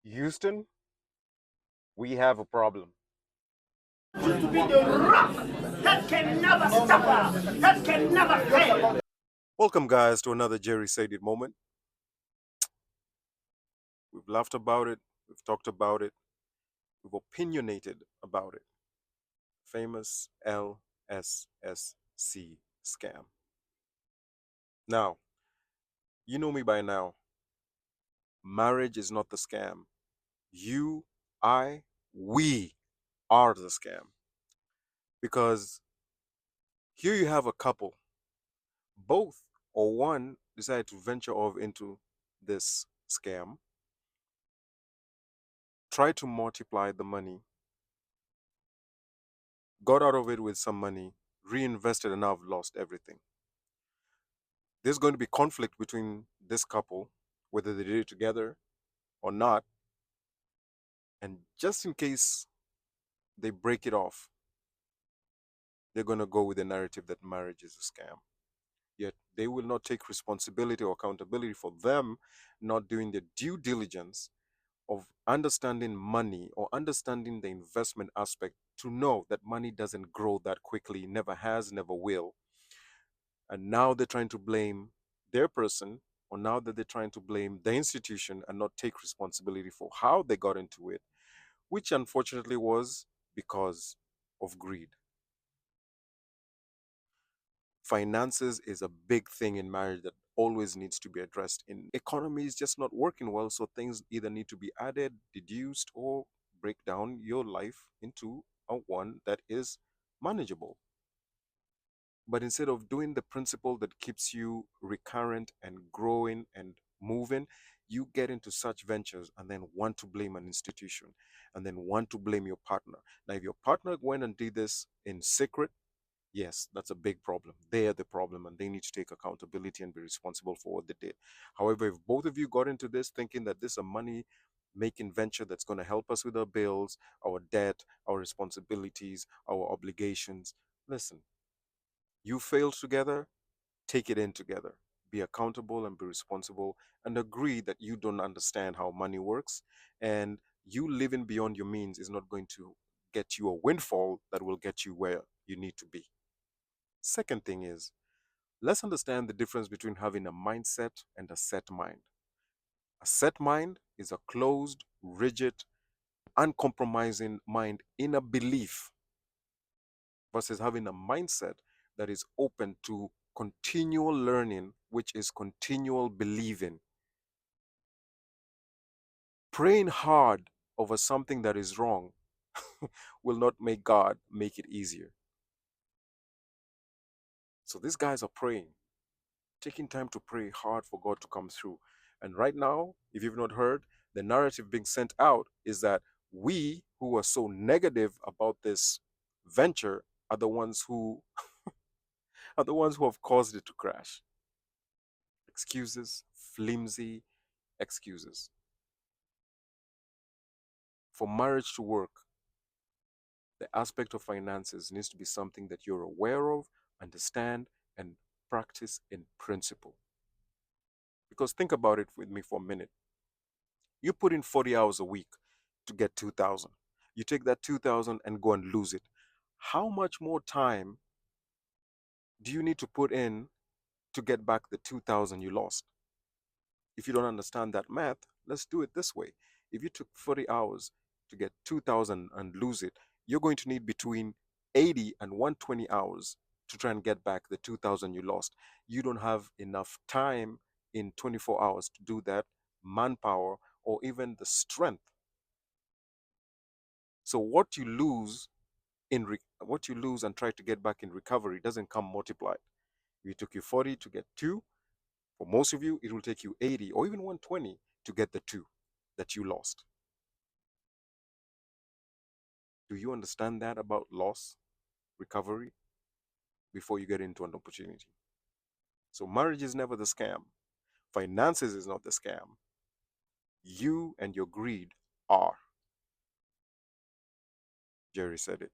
Houston, we have a problem. To be the rock that can never suffer, that can never fail. Welcome, guys, to another Jerry Said It moment. We've laughed about it, we've talked about it, we've opinionated about it. Famous LSSC scam. Now, you know me by now. Marriage is not the scam. You, I, we are the scam. Because here you have a couple, both or one decided to venture off into this scam, try to multiply the money, got out of it with some money, reinvested, and now have lost everything. There's going to be conflict between this couple, whether they did it together or not. And just in case they break it off, they're going to go with the narrative that marriage is a scam. Yet they will not take responsibility or accountability for them not doing the due diligence of understanding money or understanding the investment aspect to know that money doesn't grow that quickly, never has, never will. And now they're trying to blame their person, or now that they're trying to blame the institution and not take responsibility for how they got into it, which unfortunately was because of greed. Finances is a big thing in marriage that always needs to be addressed. In economy is just not working well, so things either need to be added, deduced, or break down your life into a one that is manageable. But instead of doing the principle that keeps you recurrent and growing and moving, you get into such ventures and then want to blame an institution and then want to blame your partner. Now, if your partner went and did this in secret, yes, that's a big problem. They're the problem and they need to take accountability and be responsible for what they did. However, if both of you got into this thinking that this is a money making venture that's going to help us with our bills, our debt, our responsibilities, our obligations, listen, you failed together, take it in together. Be accountable and be responsible and agree that you don't understand how money works, and you living beyond your means is not going to get you a windfall that will get you where you need to be. Second thing is, let's understand the difference between having a mindset and a set mind. A set mind is a closed, rigid, uncompromising mind in a belief versus having a mindset that is open to continual learning, which is continual believing. Praying hard over something that is wrong will not make God make it easier. So these guys are praying, taking time to pray hard for God to come through. And right now, if you've not heard, the narrative being sent out is that we who are so negative about this venture are the ones who have caused it to crash. Excuses, flimsy excuses. For marriage to work, the aspect of finances needs to be something that you're aware of, understand, and practice in principle. Because think about it with me for a minute. You put in 40 hours a week to get 2,000. You take that 2,000 and go and lose it. How much more time do you need to put in to get back the 2,000 you lost? If you don't understand that math, let's do it this way. If you took 40 hours to get 2,000 and lose it, you're going to need between 80 and 120 hours to try and get back the 2,000 you lost. You don't have enough time in 24 hours to do that, manpower, or even the strength. So what you lose what you lose and try to get back in recovery doesn't come multiplied. If it took you 40 to get 2, for most of you, it will take you 80 or even 120 to get the 2 that you lost. Do you understand that about loss, recovery, before you get into an opportunity? So marriage is never the scam. Finances is not the scam. You and your greed are. Jerry said it.